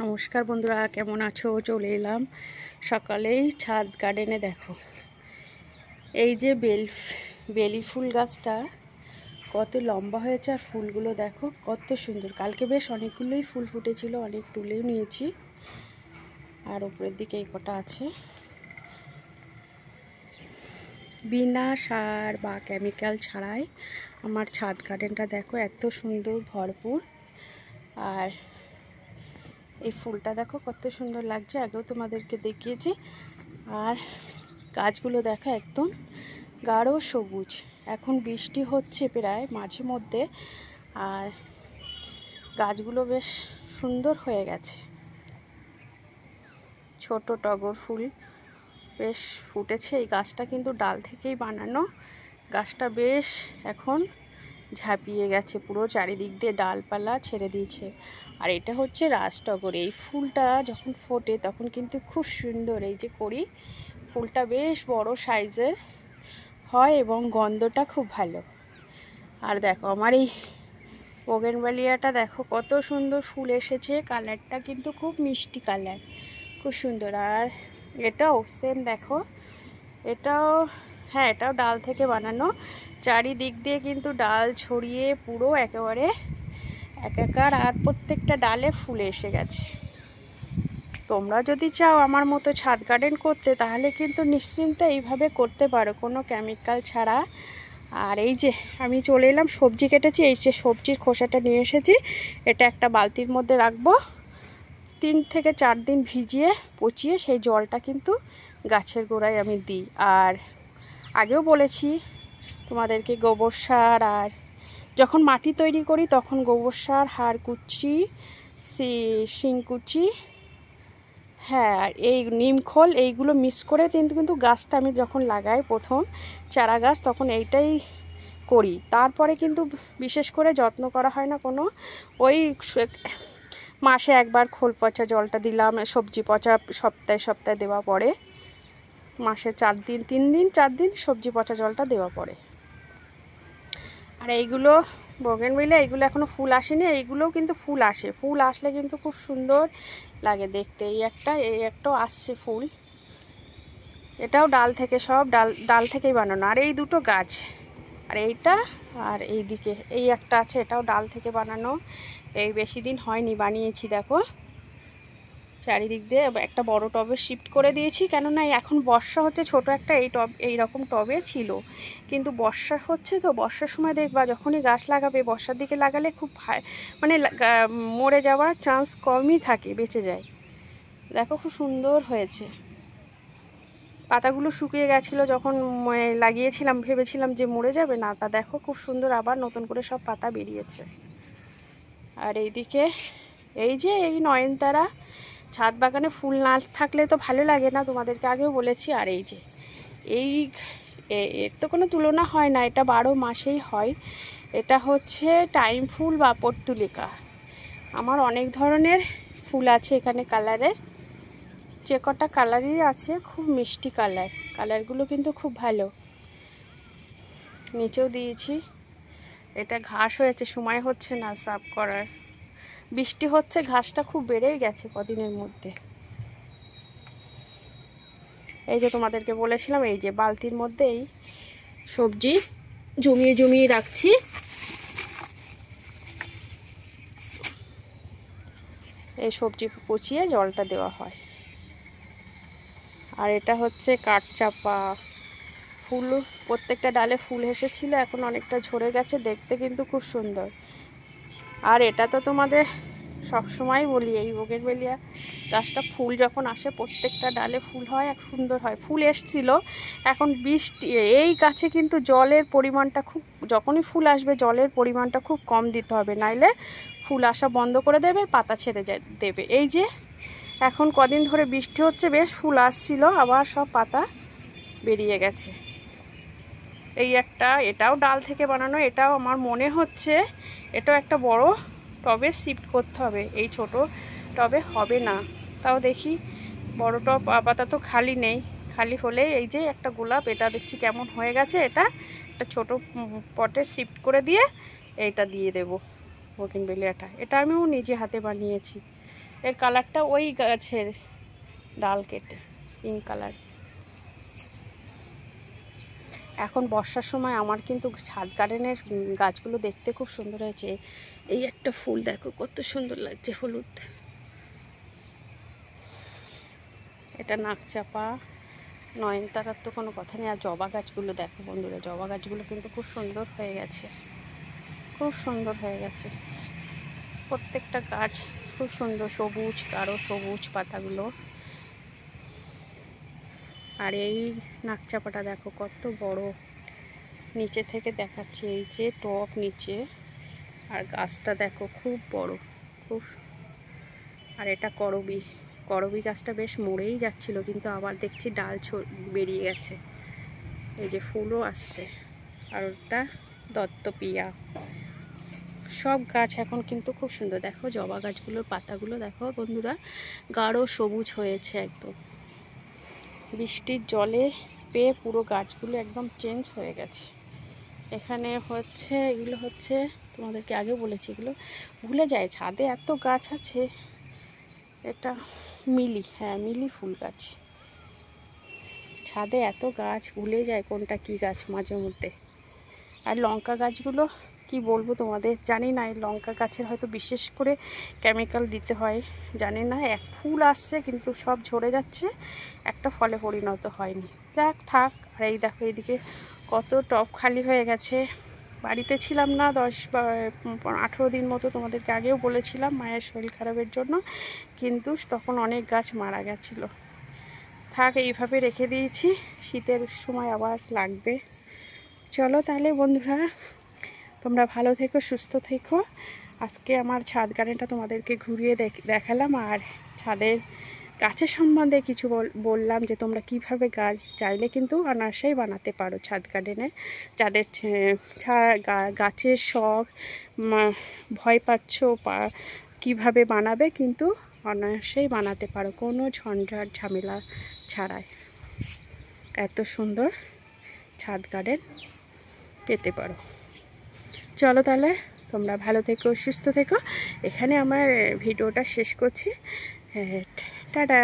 নমস্কার বন্ধুরা, কেমন আছো? চলে এলাম সকালেই ছাদ গার্ডেনে। দেখো এই যে বেলি ফুল গাছটা কত লম্বা হয়েছে, আর ফুলগুলো দেখো কত সুন্দর। কালকে বেশ অনেকগুলোই ফুল ফুটেছিল, অনেক তুলেও নিয়েছি। আর উপরের দিকে এই কটা আছে। বিনা সার বা কেমিক্যাল ছাড়াই আমার ছাদ গার্ডেনটা দেখো এত সুন্দর ভরপুর। আর এই ফুলটা দেখো কত সুন্দর লাগছে, আগেও তোমাদেরকে দেখিয়েছি। আর গাছগুলো দেখো একদম গাঢ় সবুজ। এখন বৃষ্টি হচ্ছে প্রায় মাঝে মধ্যে, আর গাছগুলো বেশ সুন্দর হয়ে গেছে। ছোট টগর ফুল বেশ ফুটেছে। এই গাছটা কিন্তু ডাল থেকেই বানানো। গাছটা বেশ এখন ঝাঁপিয়ে গেছে, পুরো চারিদিক দিয়ে ডালপালা ছেড়ে দিয়েছে। আর এটা হচ্ছে রাজটগর। এই ফুলটা যখন ফোটে তখন কিন্তু খুব সুন্দর, এই যে করি ফুলটা বেশ বড় সাইজের হয় এবং গন্ধটা খুব ভালো। আর দেখো আমার এই বোগেনভেলিয়াটা দেখো কত সুন্দর ফুল এসেছে। কালারটা কিন্তু খুব মিষ্টি কালার, খুব সুন্দর। আর এটাও সেম দেখো, এটাও হ্যাঁ এটাও ডাল থেকে বানানো। চারিদিক দিয়ে কিন্তু ডাল ছড়িয়ে পুরো একেবারে একাকার, আর প্রত্যেকটা ডালে ফুলে এসে গেছে। তোমরা যদি চাও আমার মতো ছাদ গার্ডেন করতে, তাহলে কিন্তু নিশ্চিন্তে এইভাবে করতে পারো, কোনো কেমিক্যাল ছাড়া। আর এই যে আমি চলে এলাম, সবজি কেটেছি। এই যে সবজির খোসাটা নিয়ে এসেছি, এটা একটা বালতির মধ্যে রাখবো। 3 থেকে 4 দিন ভিজিয়ে পচিয়ে সেই জলটা কিন্তু গাছের গোড়ায় আমি দিই। আর আগেও বলেছি তোমাদেরকে, গোবর সার আর যখন মাটি তৈরি করি তখন গোবর সার, হাড় কুচি, শিংকুচি, হ্যাঁ আর এই নিমখোল, এইগুলো মিক্স করে কিন্তু গাছটা আমি যখন লাগাই প্রথম চারা গাছ, তখন এইটাই করি। তারপরে কিন্তু বিশেষ করে যত্ন করা হয় না কোনো। ওই মাসে একবার খোল পচা জলটা দিলাম, সবজি পচা সপ্তাহে দেওয়া পরে, মাসে 4 দিন 3 দিন 4 দিন সবজি পচা জলটা দেওয়া পড়ে। আর এইগুলো বোগেনভেলিয়া, এইগুলো এখনও ফুল আসেনি, এইগুলোও কিন্তু ফুল আসে। ফুল আসলে কিন্তু খুব সুন্দর লাগে দেখতে। এই একটাও আসছে ফুল, এটাও ডাল থেকে, সব ডাল থেকেই বানানো। আর এই দুটো গাছ, আর এইটা আর এই দিকে এই একটা আছে, এটাও ডাল থেকে বানানো। এই বেশি দিন হয়নি বানিয়েছি। দেখো চারিদিক দিয়ে একটা বড় টবে শিফট করে দিয়েছি, কেননা এখন বর্ষা হচ্ছে। ছোট একটা এইরকম টবে ছিল, কিন্তু বর্ষা হচ্ছে তো, বর্ষার সময় দেখবা যখনই গাছ লাগাবে, বর্ষার দিকে লাগালে খুব মানে মরে যাওয়ার চান্স কমই থাকে, বেঁচে যায়। দেখো খুব সুন্দর হয়েছে। পাতাগুলো শুকিয়ে গেছিলো যখন লাগিয়েছিলাম, ভেবেছিলাম যে মরে যাবে, না তা দেখো খুব সুন্দর আবার নতুন করে সব পাতা বেরিয়েছে। আর এইদিকে এই যে এই নয়নতারা, ছাদ বাগানে ফুল না থাকলে তো ভালো লাগে না, তোমাদেরকে আগেও বলেছি। আর এই যে এর তো কোনো তুলনা হয় না, এটা 12 মাসেই হয়। এটা হচ্ছে টাইম ফুল বা পর্তুলিকা। আমার অনেক ধরনের ফুল আছে এখানে কালারের, যে কটা কালারই আছে খুব মিষ্টি কালারগুলো কিন্তু খুব ভালো। নিচেও দিয়েছি। এটা ঘাস হয়েছে, সময় হচ্ছে না সাফ করার, বৃষ্টি হচ্ছে, ঘাসটা খুব বেড়েই গেছে কদিনের মধ্যে। এই যে তোমাদেরকে বলেছিলাম, এই যে বালতির মধ্যে এই সবজি জমিয়ে রাখছি। এই সবজি পচিয়ে জলটা দেওয়া হয়। আর এটা হচ্ছে কাঠচাপা ফুল, প্রত্যেকটা ডালে ফুল এসেছিল, এখন অনেকটা ঝরে গেছে, দেখতে কিন্তু খুব সুন্দর। আর এটা তো তোমাদের সবসময় বলি, এই বোগেনভেলিয়া গাছটা ফুল যখন আসে প্রত্যেকটা ডালে ফুল হয়, এক সুন্দর হয়। ফুল এসছিল, এখন বৃষ্টি, এই গাছে কিন্তু জলের পরিমাণটা খুব, যখনই ফুল আসবে জলের পরিমাণটা খুব কম দিতে হবে, নাইলে ফুল আসা বন্ধ করে দেবে, পাতা ছেড়ে দেবে। এই যে এখন কদিন ধরে বৃষ্টি হচ্ছে, বেশ ফুল আসছিল, আবার সব পাতা বেরিয়ে গেছে। এই একটা, এটাও ডাল থেকে বানানো। এটাও আমার মনে হচ্ছে এটাও একটা বড় টবে শিফট করতে হবে, এই ছোট টবে হবে না। তাও দেখি, বড় টব আপাতত খালি নেই, খালি হলে এই যে একটা গোলাপ, এটা দেখছি কেমন হয়ে গেছে, এটা একটা ছোট পটে শিফট করে দিয়ে এইটা দিয়ে দেবো বোগেনভেলিয়াটা। এটা আমিও নিজে হাতে বানিয়েছি। এই কালারটা ওই গাছের ডাল কেটে পিঙ্ক কালার। এখন বর্ষার সময় আমার কিন্তু ছাদ গার্ডেনের গাছগুলো দেখতে খুব সুন্দর হয়েছে। এই একটা ফুল দেখো কত সুন্দর লাগছে, হলুদ, এটা নাকচাপা, নয়নতারার তো কোনো কথা নেই। আর জবা গাছগুলো দেখো বন্ধুরা, জবা গাছগুলো কিন্তু খুব সুন্দর হয়ে গেছে, খুব সুন্দর হয়ে গেছে। প্রত্যেকটা গাছ খুব সুন্দর, সবুজ, গাঢ় সবুজ পাতাগুলো। আর এই নাকচাপাটা দেখো কত বড়, নিচে থেকে দেখাচ্ছে, এই যে টপ নিচে, আর গাছটা দেখো খুব বড়, খুব। আর এটা করবী, করবী গাছটা বেশ মরেই যাচ্ছিল, কিন্তু আবার দেখছি ডাল বেরিয়ে গেছে, এই যে ফুলও আসছে। আর ওটা দত্তপিয়া। সব গাছ এখন কিন্তু খুব সুন্দর। দেখো জবা গাছগুলোর পাতাগুলো দেখো বন্ধুরা, গাঢ় সবুজ হয়েছে একদম। বৃষ্টির জলে পেয়ে পুরো গাছগুলো একদম চেঞ্জ হয়ে গেছে। এখানে হচ্ছে, এগুলো হচ্ছে, তোমাদেরকে আগে বলেছি, এগুলো ভুলে যায়, ছাদে এত গাছ আছে। এটা মিলি, হ্যাঁ মিলি ফুল গাছ। ছাদে এত গাছ ভুলে যায় কোনটা কি গাছ মাঝে মধ্যে। আর লঙ্কা গাছগুলো কি বলবো তোমাদের, জানি না, এই লঙ্কা গাছের হয়তো বিশেষ করে কেমিক্যাল দিতে হয়, জানি না। এক ফুল আসছে কিন্তু সব ঝরে যাচ্ছে, একটা ফলে পরিণত হয়নি। যাক থাক। আর এই দেখো এইদিকে কত টব খালি হয়ে গেছে। বাড়িতে ছিলাম না 10-18 দিন মতো, তোমাদেরকে আগেও বলেছিলাম মায়ের শরীর খারাপের জন্য, কিন্তু তখন অনেক গাছ মারা গেছিলো। থাক, এইভাবে রেখে দিয়েছি, শীতের সময় আবার লাগবে। চলো তাহলে বন্ধুরা, তোমরা ভালো থেকো, সুস্থ থেকো। আজকে আমার ছাদ গার্ডেনটা তোমাদেরকে ঘুরিয়ে দেখালাম, আর ছাদের গাছের সম্বন্ধে কিছু বললাম, যে তোমরা কিভাবে গাছ চাইলে কিন্তু অনায়াসেই বানাতে পারো ছাদ গার্ডেনে। যাদের গাছের শখ, ভয় পাচ্ছ কিভাবে বানাবে, কিন্তু অনায়াসেই বানাতে পারো, কোনো ঝঞ্ঝাট ঝামেলা ছাড়াই। এত সুন্দর ছাদ গার্ডেন পেতে পারো। চলো তাহলে, তোমরা ভালো থেকো, সুস্থ থেকো। এখানে আমার ভিডিওটা শেষ করছি। টাটা।